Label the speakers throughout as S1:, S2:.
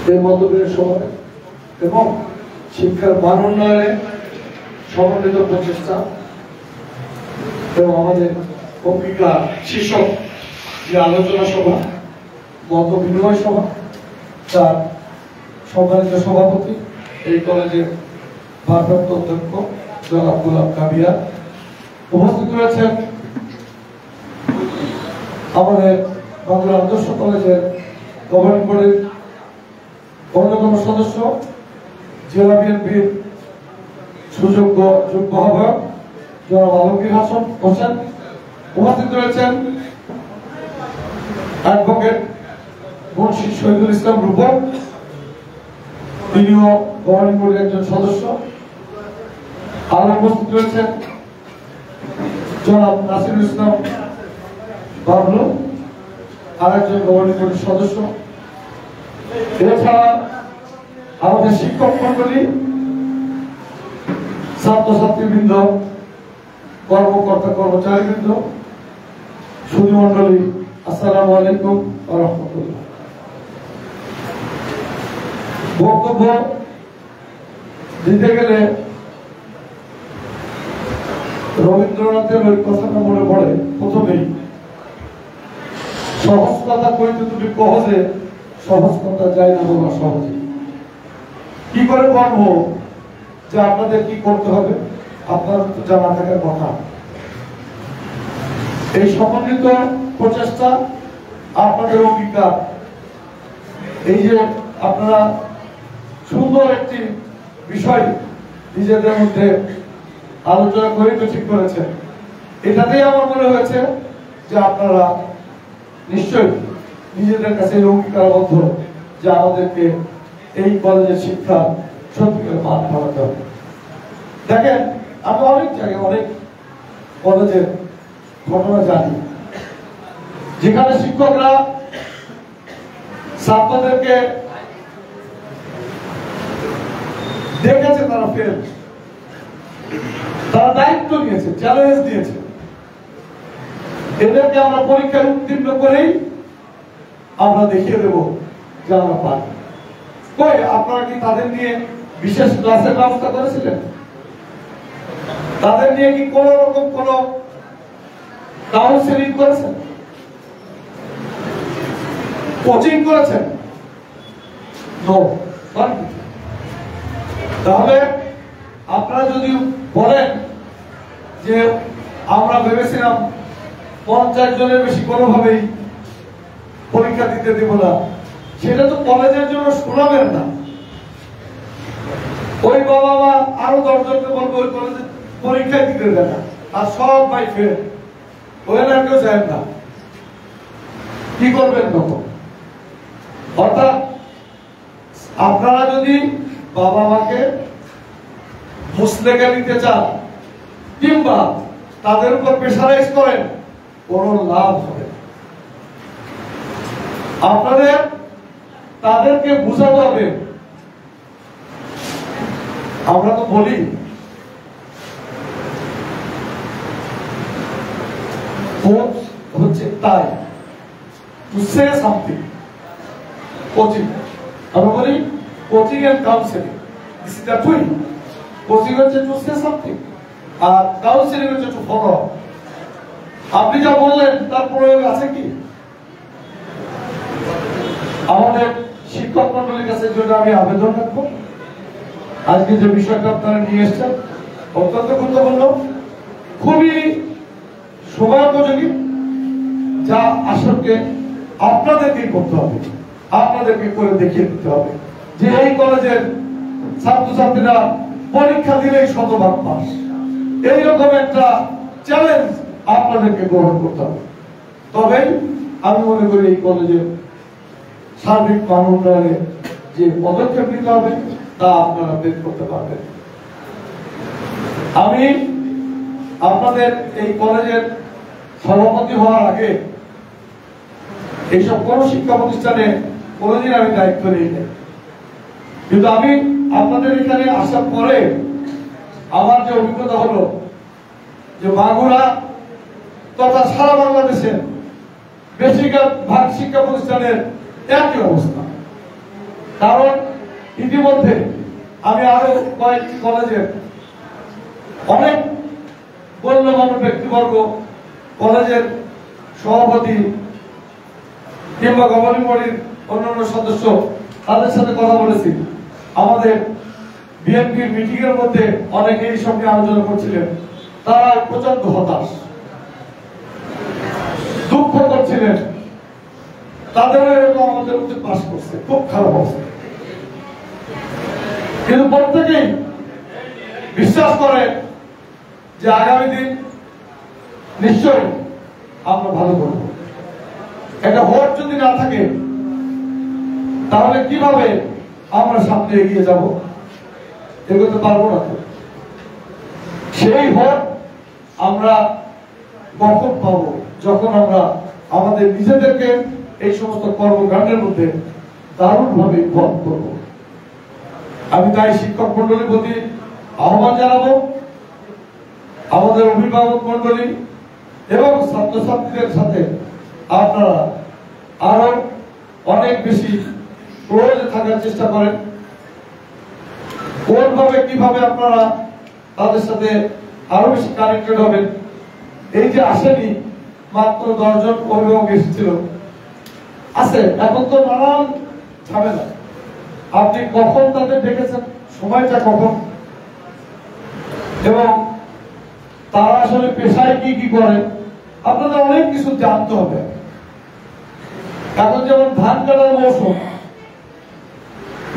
S1: এই মতবিদের সময় এবং শিক্ষার মান উন্নয়নে সমন্বিত প্রচেষ্টা এবং আমাদের অঙ্গীকার শীর্ষক যে আলোচনা সভা, মত বিনিময় সভা, তার সম্মানিত সভাপতি এই কলেজের ভারপ্রাপ্ত অধ্যক্ষ জনাব গোলাম কাবিয়া উপস্থিত রয়েছেন। আমাদের বাংলা আদর্শ কলেজের গভর্নিং বডির অন্যতম সদস্য জেলা বিএনপির সুযোগ্য যুগ্ম আহ্বায়ক জনাব আলমগীর হোসেন উপস্থিত রয়েছেন। অ্যাডভোকেট মুন্সি শহীদুল ইসলাম রূপক, তিনিও গভর্নিং বডির একজন সদস্য। আরো উপস্থিত রয়েছেন জনাব নাসিরুল ইসলাম বাবলু, আরেকজন গভর্নিং বডির সদস্য। এছাড়া আমাদের শিক্ষক মন্ডলী, ছাত্রছাত্রীবৃন্দ, কর্মকর্তা কর্মচারীবৃন্দ, সুধী মন্ডলী, আসসালামু আলাইকুম ওয়া রাহমাতুল্লাহ। বক্তব্য দিতে গেলে রবীন্দ্রনাথের ওই কথাটা মনে পড়ে প্রথমেই, সহজ কথা কইতে তুমি সহজে, সহজ কথা যায় না বলা সহজে। কি করে বলবো যে আপনাদের কি করতে হবে, আপনার তো জানা থাকার কথা। এই সমন্বিত প্রচেষ্টা, আপনাদের অঙ্গীকার, এই যে আপনারা সুন্দর একটি বিষয় নিজেদের মধ্যে আলোচনা করে তো ঠিক করেছেন, এটাতেই আমার মনে হয়েছে যে আপনারা নিশ্চয়ই নিজেদের কাছে অঙ্গীকারবদ্ধ যে আমাদেরকে এই কলেজের শিক্ষা সত্যিকার মান বাড়াতে হবে। দেখেন, আমি অনেক জায়গায় অনেক কলেজের ঘটনা জানি যেখানে শিক্ষকরা ছাত্রদেরকে দেখেছে, তারা ফেল, তারা দায়িত্ব নিয়েছে, চ্যালেঞ্জ দিয়েছে, এদেরকে আমরা পরীক্ষায় উত্তীর্ণ করেই আমরা দেখিয়ে দেব যে আমরা পারি। কই, আপনারা কি তাদের নিয়ে বিশেষ ক্লাসের ব্যবস্থা করেছিলেন? তাদের নিয়ে কি কোন রকম কোন কাউন্সেলিং করেছেন, কোচিং করেছেন? তাহলে আপনারা যদি বলেন যে আমরা ভেবেছিলাম 50 জনের বেশি কোনোভাবেই পরীক্ষা দিতে দেব না, সেটা তো কলেজের জন্য শোনাবেন না। ওই বাবা মা আরো 10 জনকে বলবো ওই কলেজে পরীক্ষা দিতে দেয় না, আর সব ভাই ফেল, ওখানে কেউ যায় না। কি করবেন তখন? অর্থাৎ আপনারা যদি বাবা মাকে মুসলেখা নিতে চান কিংবা তাদের উপর প্রেসারাইজ করেন, কোন লাভ হবে। আপনাদের তাদেরকে বুঝাতে হবে। আমরা তো বলি কোচ হচ্ছে তাই টু সে সামথিং, কোচিং আমরা বলি coaching and counselling, this is the twin. Coaching হচ্ছে টু সে সামথিং আর কাউন্সেলিং হচ্ছে টু ফলো। আপনি যা বললেন তার প্রয়োগ আছে কি? আমাদের শিক্ষক মন্ডলীর কাছে জন্য আমি আবেদন রাখবো, আজকে যে বিষয়টা আপনারা নিয়ে এসছেন অত্যন্ত গুরুত্বপূর্ণ, খুবই সময়োপযোগী, যা আসলে আপনাদেরকে করতে হবে, আপনাদেরকে করে দেখিয়ে দিতে হবে যে এই কলেজের ছাত্রছাত্রীরা পরীক্ষা দিলেই 100% পাস। এইরকম একটা চ্যালেঞ্জ আপনাদেরকে গ্রহণ করতে হবে। তবেই আমি মনে করি এই কলেজের সার্বিক মান উন্নয়নে যে পদক্ষেপ নিতে হবে তা আপনারা বের করতে পারবেন। আমি আপনাদের এই কলেজের সভাপতি হওয়ার আগে এইসব কোন শিক্ষা প্রতিষ্ঠানে কোনদিন আমি দায়িত্ব নিই নাই, কিন্তু আমি আপনাদের এখানে আসার পরে আমার যে অভিজ্ঞতা হলো যে মাগুরা তথা সারা বাংলাদেশের বেশিরভাগ শিক্ষা প্রতিষ্ঠানের একই অবস্থা। কারণ ইতিমধ্যে আমি আরো কয়েকটি কলেজের অনেক গণ্যমান্য ব্যক্তিবর্গ, কলেজের সভাপতি কিংবা গভর্নিং বডির অন্যান্য সদস্য, তাদের সাথে কথা বলেছি। আমাদের বিএনপির মিটিং এর মধ্যে অনেকে এই সব নিয়ে আলোচনা করছিলেন। তারা প্রচন্ড হতাশ, দুঃখ করছিলেন, তাদেরও এরকম আমাদের মধ্যে পাশ করছে, খুব খারাপ অবস্থা। কিন্তু প্রত্যেকেই বিশ্বাস করে যে আগামী দিন নিশ্চয়ই আমরা ভালো করব। একটা ভোট যদি না থাকে তাহলে কিভাবে আমরা সামনে এগিয়ে যাব? এগোতে পারবো না। সেই ভোট আমরা কখন পাবো? যখন আমরা আমাদের নিজেদেরকে এই সমস্ত কর্মকাণ্ডের মধ্যে দারুণভাবে ভোট করব। আমি তাই শিক্ষক মন্ডলীর প্রতি আহ্বান জানাবো, আমাদের অভিভাবক মন্ডলী এবং ছাত্রছাত্রীদের সাথে আপনারা আরো অনেক বেশি ক্লোজে থাকার চেষ্টা করেন। কোনভাবে কিভাবে আপনারা তাদের সাথে আরো বেশি কানেক্টেড হবেন। এই যে আসেনি মাত্র 10 জন অভিভাবক এসেছিল, আছে এখন তো নানান ঝামেলা। আপনি কখন তাদের ডেকেছেন, সময়টা কখন, এবং তারা আসলে পেশায় কি কি করে, আপনাদের অনেক কিছু জানতে হবে। এখন যেমন ধান কাটার মৌসুম,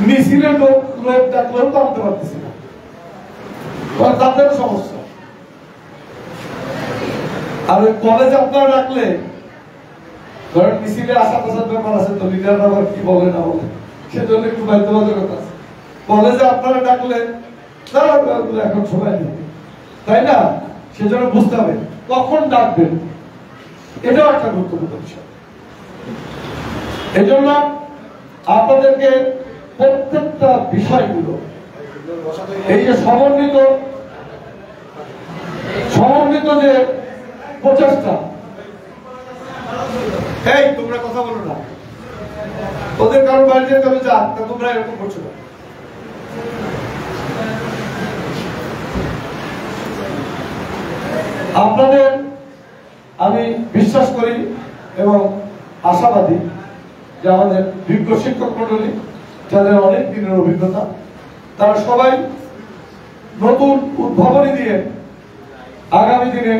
S1: মিছিলে লোক ডাকলেও তো আনতে পারতেছি না, তাদের সমস্যা। আর ওই কলেজে আপনারা ডাকলে ধরেন মিছিলে আসার আসার ব্যাপার আছে, তো লিডাররা আবার কি বলে না বলে, সেজন্য একটু বাধ্যবাধকতা আছে। কলেজে আপনারা ডাকলে তারা এখন সময় নেই, তাই না? সেজন্য বুঝতে হবে কখন ডাকবেন, এটাও একটা গুরুত্বপূর্ণ বিষয়। এই জন্য আপনাদেরকে প্রত্যেকটা বিষয়গুলো, এই যে সমন্বিত যে প্রচেষ্টা, এই তোমরা কথা বলো না, ওদের কারণ বাইরে তবে যাক, তা তোমরা এরকম করছো না। আপনাদের আমি বিশ্বাস করি এবং আশাবাদী যে আমাদের বিজ্ঞ শিক্ষক মন্ডলী, যাদের অনেক দিনের অভিজ্ঞতা, তারা সবাই নতুন উদ্ভাবনী দিয়ে আগামী দিনে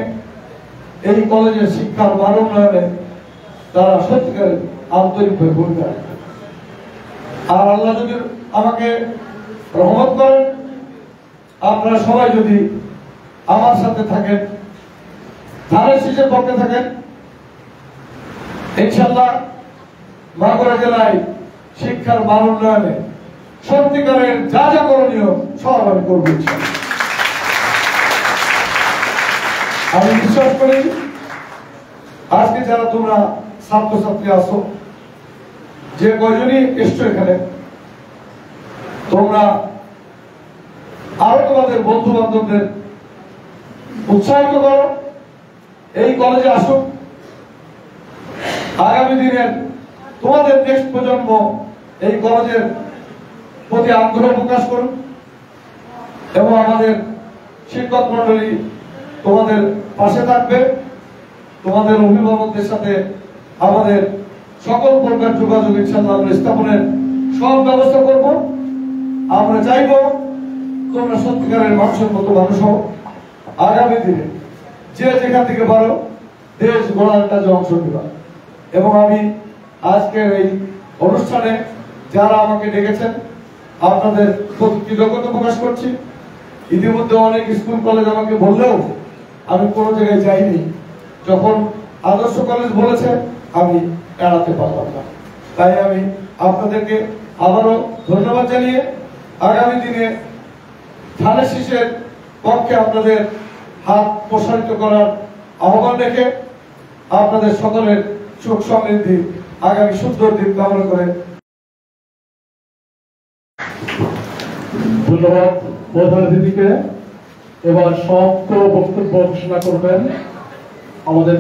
S1: এই কলেজের শিক্ষার মান উন্নয়নে তারা সত্যিকার আন্তরিকভাবে ভূমিকা রাখবে। আর আল্লাহ যদি আমাকে রহমত করেন, আপনারা সবাই যদি আমার সাথে থাকেন, ধানের শীষের পক্ষে থাকেন, ইনশাআল্লাহ মাগুরা জেলায় শিক্ষার মান উন্নয়নে সত্যিকারের যা যা করণীয় সব আমি করবো। আমি বিশ্বাস করি আজকে যারা তোমরা ছাত্রছাত্রী আছো, যে কয়জনই এসছো এখানে, তোমরা আরো তোমাদের বন্ধু বান্ধবদের উৎসাহিত করো, এই কলেজে আসুক। আগামী দিনের তোমাদের নেক্সট প্রজন্ম এই কলেজের প্রতি আগ্রহ প্রকাশ করুন, এবং আমাদের শিক্ষক মন্ডলী তোমাদের পাশে থাকবে। তোমাদের অভিভাবকদের সাথে আমাদের সকল প্রকার যোগাযোগ ইনশাআল্লাহ স্থাপনের সব ব্যবস্থা করব। আমরা চাইব তোমরা সত্যিকারের মানুষের মতো মানুষ হও। আগামী দিনে যে যেখান থেকে পারো দেশ গড়ার কাজে অংশ নিবা। এবং আমি আজকের এই অনুষ্ঠানে যারা আমাকে ডেকেছেন, আপনাদের প্রতি কৃতজ্ঞতা প্রকাশ করছি। ইতিমধ্যে অনেক স্কুল কলেজ আমাকে বললেও আমি কোনো জায়গায় যাইনি। যখন আদর্শ কলেজ বলেছে আমি এড়াতে পারলাম না। তাই আমি আপনাদেরকে আবারও ধন্যবাদ জানিয়ে আগামী দিনে ধানের শীষের পক্ষে আপনাদের হাত প্রসারিত করার আহ্বান রেখে আপনাদের সকলের সুখ সমৃদ্ধি, আগামী সুন্দর দিন কামনা করে
S2: ধন্যবাদ প্রধান অতিথিকে। এবার সমাপ্ত বক্তব্য ঘোষণা করবেন আমাদের